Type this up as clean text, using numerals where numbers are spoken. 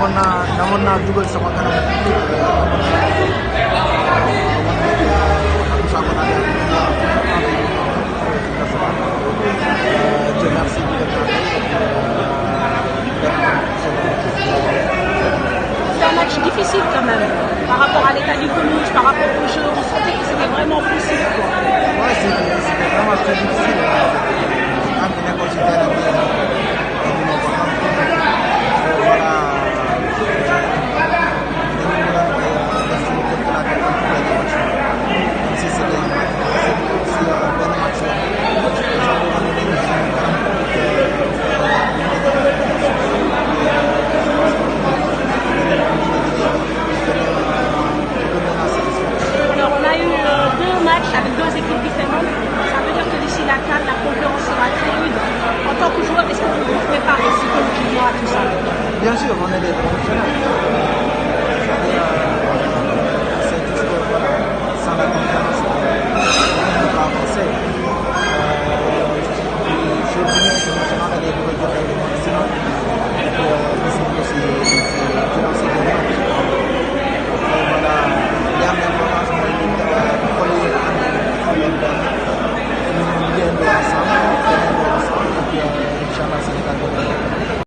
namoon naa dugal sama kanam C'est un match difficile quand même, par rapport à l'état du pelouse, par rapport au jeu, on sentait que c'était vraiment poussé. Ouais, c'était vraiment très difficile. Avec deux équipes différentes, ça veut dire que d'ici la CAN, la concurrence sera très rude. En tant que joueur, est-ce que vous vous préparez psychologiquement à tout ça? Bien sûr, on est des professionnels.